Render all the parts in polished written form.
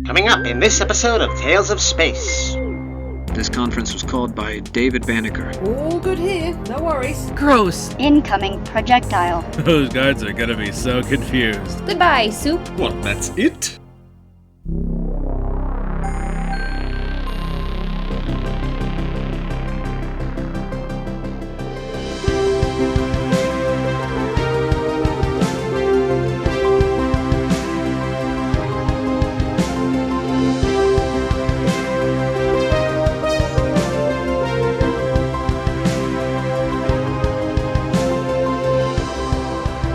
Coming up in this episode of Tales of Space. This conference was called by David Banneker. All good here, no worries. Gross. Incoming projectile. Those guards are gonna be so confused. Goodbye, Soup. What, that's it?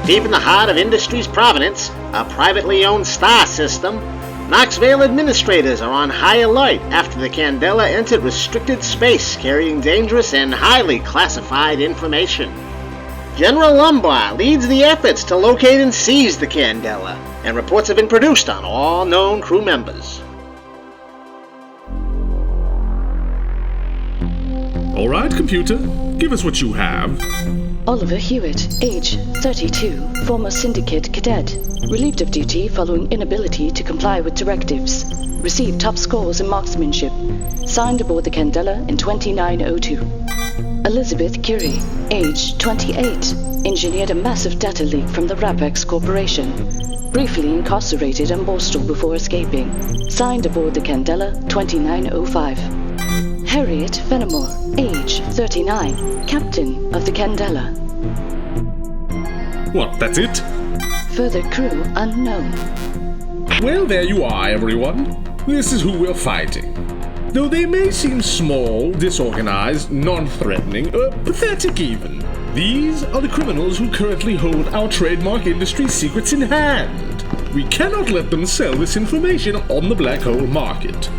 Deep in the heart of Industries Providence, a privately owned star system, Noksvale administrators are on high alert after the Candela entered restricted space carrying dangerous and highly classified information. General Lumbar leads the efforts to locate and seize the Candela, and reports have been produced on all known crew members. All right, computer, give us what you have. Oliver Hewitt, age 32, former syndicate cadet, relieved of duty following inability to comply with directives. Received top scores in marksmanship. Signed aboard the Candela in 2902. Elizabeth Curie, age 28, engineered a massive data leak from the Rapex Corporation. Briefly incarcerated in Borstal before escaping. Signed aboard the Candela 2905. Harriet Fenimore, age 39, captain of the Candela. What, that's it? Further crew unknown. Well, there you are, everyone. This is who we're fighting. Though they may seem small, disorganized, non-threatening, pathetic even, these are the criminals who currently hold our trademark industry secrets in hand. We cannot let them sell this information on the black hole market.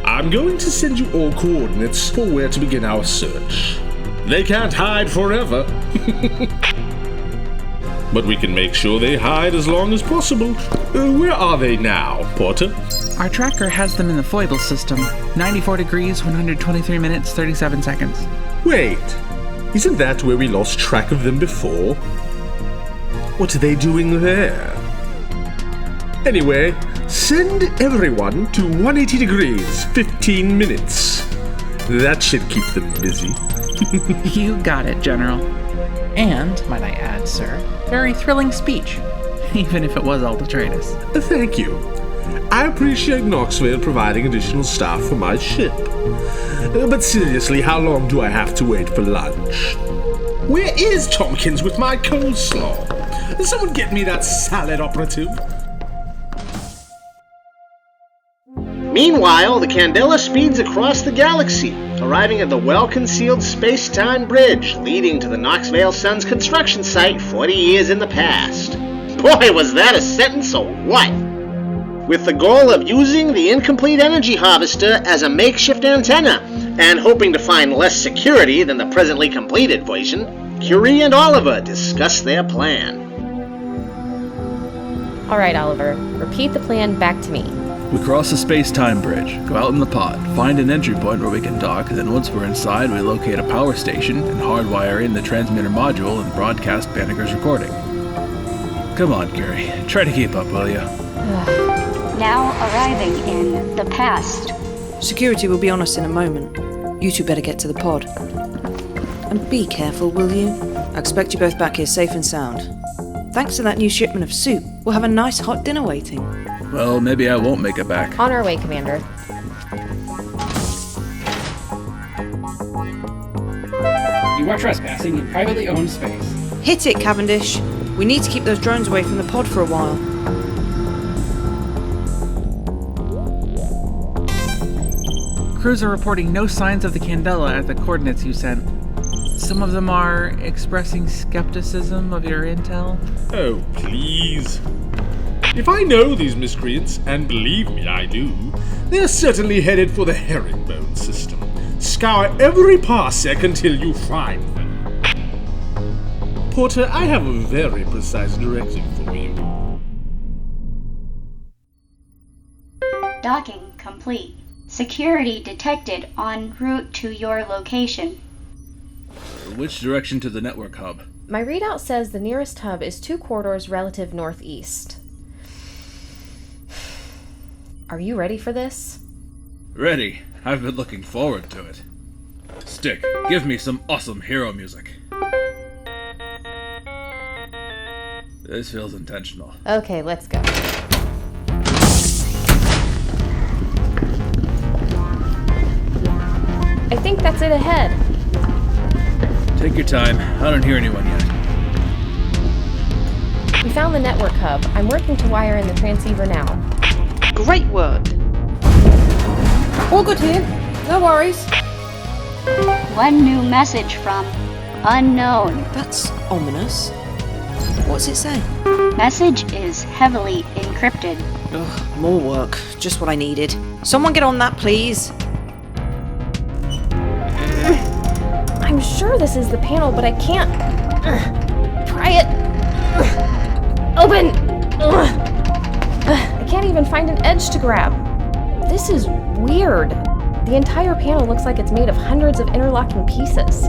I'm going to send you all coordinates for where to begin our search. They can't hide forever. But we can make sure they hide as long as possible. Where are they now, Porter? Our tracker has them in the foible system. 94 degrees, 123 minutes, 37 seconds. Wait, isn't that where we lost track of them before? What are they doing there? Anyway, send everyone to 180 degrees, 15 minutes. That should keep them busy. You got it, General. And, might I add, sir, very thrilling speech, even if it was all detritus. Thank you. I appreciate Noksvale providing additional staff for my ship. But seriously, how long do I have to wait for lunch? Where is Tompkins with my coleslaw? Someone get me that salad, operative. Meanwhile, the Candela speeds across the galaxy, arriving at the well-concealed space-time bridge leading to the Noksvale Sun's construction site 40 years in the past. Boy, was that a sentence or what? With the goal of using the incomplete energy harvester as a makeshift antenna, and hoping to find less security than the presently completed version, Curie and Oliver discuss their plan. All right, Oliver, repeat the plan back to me. We cross the space-time bridge, go out in the pod, find an entry point where we can dock, then once we're inside, we locate a power station and hardwire in the transmitter module and broadcast Banneker's recording. Come on, Curie. Try to keep up, will you? Now arriving in the past. Security will be on us in a moment. You two better get to the pod. And be careful, will you? I expect you both back here safe and sound. Thanks to that new shipment of soup, we'll have a nice hot dinner waiting. Well, maybe I won't make it back. On our way, Commander. You are trespassing in privately owned space. Hit it, Cavendish. We need to keep those drones away from the pod for a while. Crews are reporting no signs of the Candela at the coordinates you sent. Some of them are expressing skepticism of your intel. Oh, please. If I know these miscreants, and believe me I do, they're certainly headed for the herringbone system. Scour every parsec until you find them. Porter, I have a very precise directive for you. Docking complete. Security detected en route to your location. Which direction to the network hub? My readout says the nearest hub is 2 corridors relative northeast. Are you ready for this? Ready. I've been looking forward to it. Stick, give me some awesome hero music. This feels intentional. Okay, let's go. I think that's it ahead. Take your time. I don't hear anyone yet. We found the network hub. I'm working to wire in the transceiver now. Great work. All good here. No worries. One new message from unknown. That's ominous. What's it say? Message is heavily encrypted. Ugh, more work. Just what I needed. Someone get on that, please. I'm sure this is the panel, but I can't. Pry it. Open. I can't even find an edge to grab. This is weird. The entire panel looks like it's made of hundreds of interlocking pieces.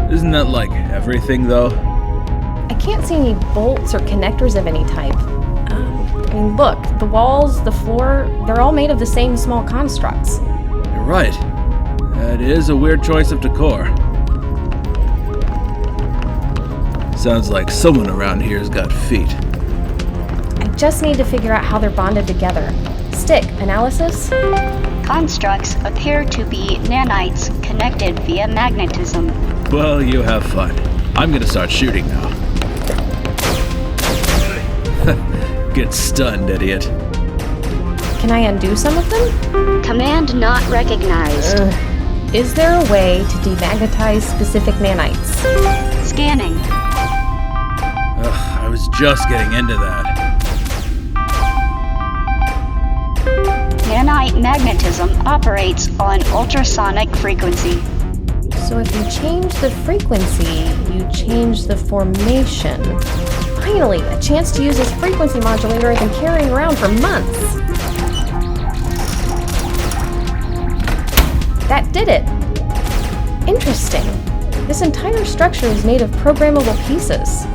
Isn't that like everything, though? I can't see any bolts or connectors of any type. I mean, look, the walls, the floor, they're all made of the same small constructs. You're right. That is a weird choice of decor. Sounds like someone around here's got feet. I just need to figure out how they're bonded together. Stick, analysis? Constructs appear to be nanites connected via magnetism. Well, you have fun. I'm gonna start shooting now. Get stunned, idiot. Can I undo some of them? Command not recognized. Is there a way to demagnetize specific nanites? Scanning. Ugh, I was just getting into that. Nanite magnetism operates on ultrasonic frequency. So if you change the frequency, you change the formation. Finally, a chance to use this frequency modulator I've been carrying around for months. That did it. Interesting. This entire structure is made of programmable pieces.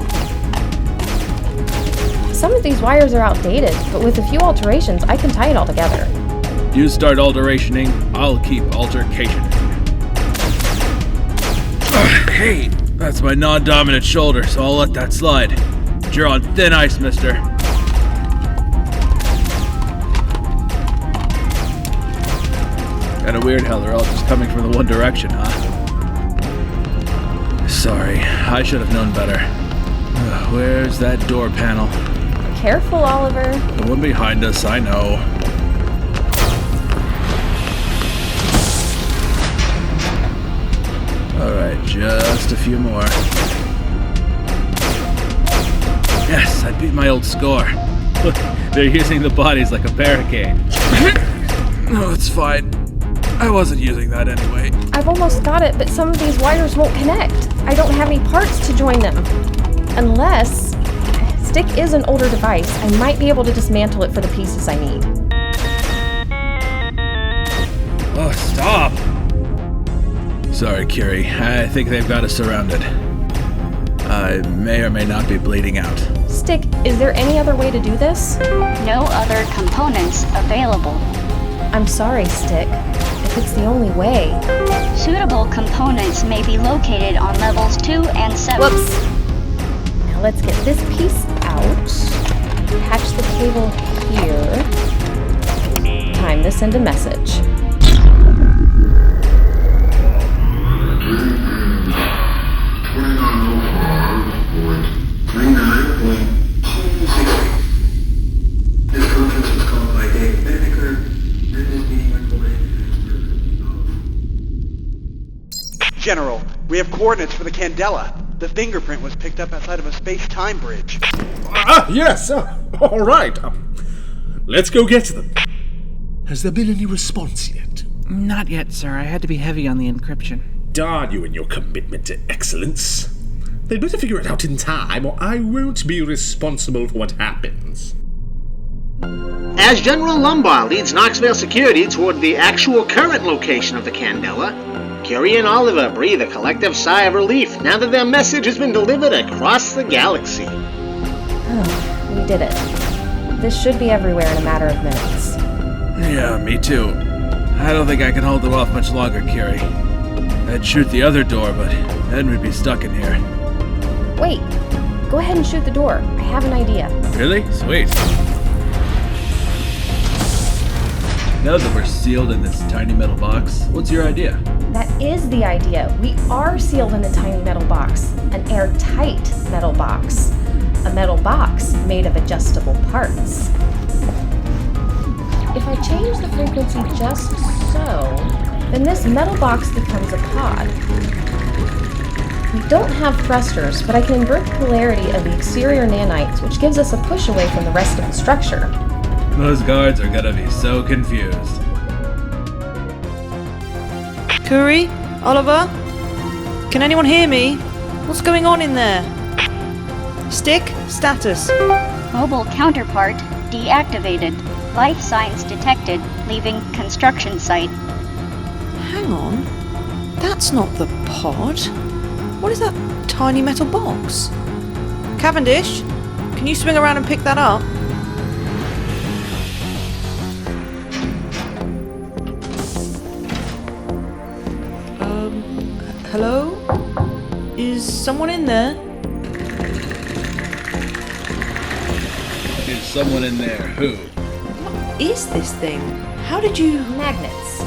Some of these wires are outdated, but with a few alterations, I can tie it all together. You start alterationing, I'll keep altercationing. Hey, that's my non-dominant shoulder, so I'll let that slide. You're on thin ice, mister. Kinda weird how they're all just coming from the one direction, huh? Sorry, I should have known better. Where's that door panel? Careful, Oliver. The one behind us, I know. Alright, just a few more. Yes, I beat my old score. Look, they're using the bodies like a barricade. No, it's fine. I wasn't using that anyway. I've almost got it, but some of these wires won't connect. I don't have any parts to join them. Unless... Stick is an older device. I might be able to dismantle it for the pieces I need. Oh, stop! Sorry, Curie. I think they've got us surrounded. I may or may not be bleeding out. Stick, is there any other way to do this? No other components available. I'm sorry, Stick. If it's the only way. Suitable components may be located on levels 2 and 7. Whoops! Now let's get this piece out. Attach the cable here. Time to send a message. This conference was called by David Banneker, and is being recorded. General, we have coordinates for the Candela. The fingerprint was picked up outside of a space-time bridge. Yes. All right. Let's go get them. Has there been any response yet? Not yet, sir. I had to be heavy on the encryption. Darn you and your commitment to excellence. They'd better figure it out in time, or I won't be responsible for what happens. As General Lumbar leads Noksvale security toward the actual current location of the Candela, Curie and Oliver breathe a collective sigh of relief now that their message has been delivered across the galaxy. Oh, we did it. This should be everywhere in a matter of minutes. Yeah, me too. I don't think I can hold them off much longer, Curie. I'd shoot the other door, but then we'd be stuck in here. Wait. Go ahead and shoot the door. I have an idea. Really? Sweet. Now that we're sealed in this tiny metal box, what's your idea? That is the idea. We are sealed in a tiny metal box. An airtight metal box. A metal box made of adjustable parts. If I change the frequency just so, then this metal box becomes a pod. We don't have thrusters, but I can invert the polarity of the exterior nanites, which gives us a push away from the rest of the structure. Those guards are gonna be so confused. Curie? Oliver? Can anyone hear me? What's going on in there? Stick? Status. Mobile counterpart deactivated. Life signs detected, leaving construction site. Hang on. That's not the pod. What is that tiny metal box? Cavendish? Can you swing around and pick that up? Hello? Is someone in there? Is someone in there? Who? What is this thing? How did you... Magnets.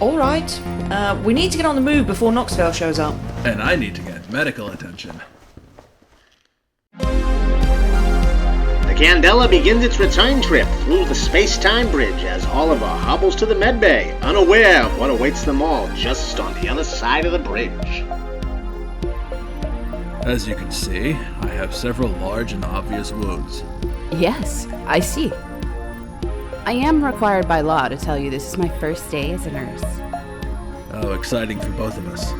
Alright. We need to get on the move before Noksvale shows up. And I need to get medical attention. The Candela begins its return trip through the space-time bridge as Oliver hobbles to the medbay, unaware of what awaits them all just on the other side of the bridge. As you can see, I have several large and obvious wounds. Yes, I see. I am required by law to tell you this is my first day as a nurse. How exciting for both of us.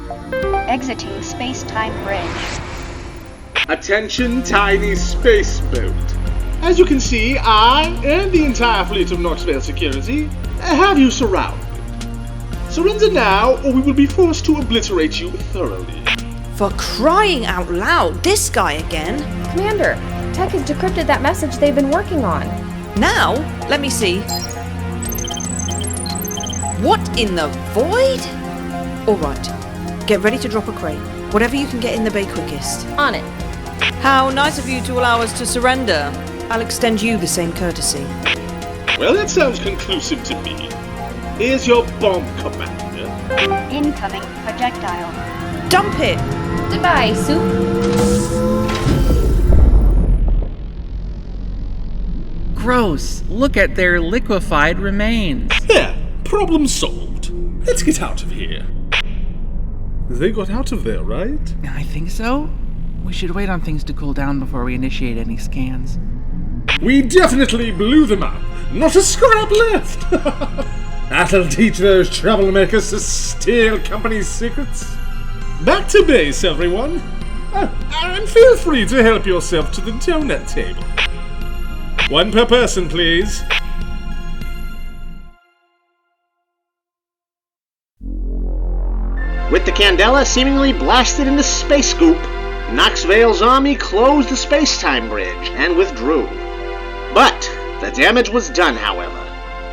Exiting space-time bridge. Attention, tiny space boat. As you can see, I and the entire fleet of Noksvale security have you surrounded. Surrender now, or we will be forced to obliterate you thoroughly. For crying out loud, this guy again? Commander, Tech has decrypted that message they've been working on. Now? Let me see. What in the void? Alright, get ready to drop a crate. Whatever you can get in the bay quickest. On it. How nice of you to allow us to surrender. I'll extend you the same courtesy. Well, that sounds conclusive to me. Here's your bomb, Commander. Incoming projectile. Dump it! Goodbye, Soup. Gross. Look at their liquefied remains. There, problem solved. Let's get out of here. They got out of there, right? I think so. We should wait on things to cool down before we initiate any scans. We definitely blew them up. Not a scrap left. That'll teach those troublemakers to steal company secrets. Back to base, everyone. And feel free to help yourself to the donut table. One per person, please. With the Candela seemingly blasted into space goop, Noksvale's army closed the space-time bridge and withdrew. But the damage was done, however.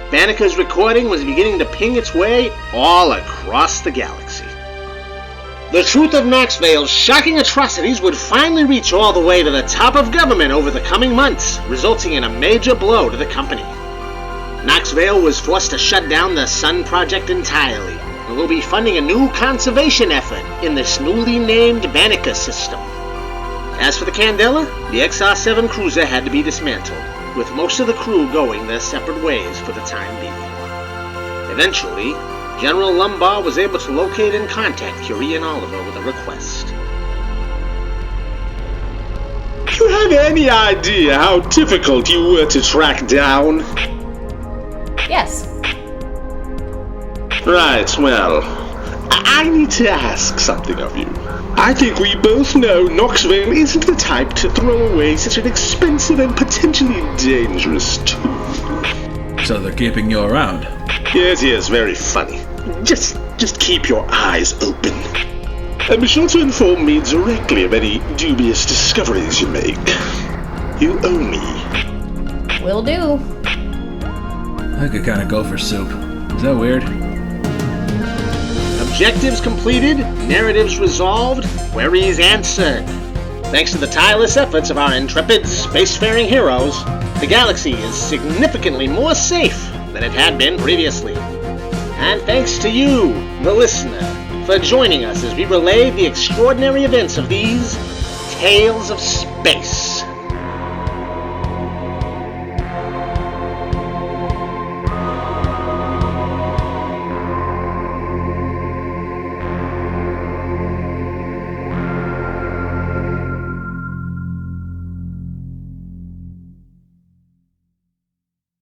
Banneker's recording was beginning to ping its way all across the galaxy. The truth of Noksvale's shocking atrocities would finally reach all the way to the top of government over the coming months, resulting in a major blow to the company. Noksvale was forced to shut down the Sun Project entirely, and will be funding a new conservation effort in this newly named Banneker system. As for the Candela, the XR-7 cruiser had to be dismantled, with most of the crew going their separate ways for the time being. Eventually, General Lumbar was able to locate and contact Curie and Oliver with a request. Do you have any idea how difficult you were to track down? Yes. Right, well, I need to ask something of you. I think we both know Noksvale isn't the type to throw away such an expensive and potentially dangerous tool. So they're keeping you around? Yes, very funny. Just keep your eyes open. And be sure to inform me directly of any dubious discoveries you make. You owe me. Will do. I could kinda go for soup. Is that weird? Objectives completed, narratives resolved, queries answered. Thanks to the tireless efforts of our intrepid spacefaring heroes, the galaxy is significantly more safe than it had been previously. And thanks to you, the listener, for joining us as we relay the extraordinary events of these Tales of Space.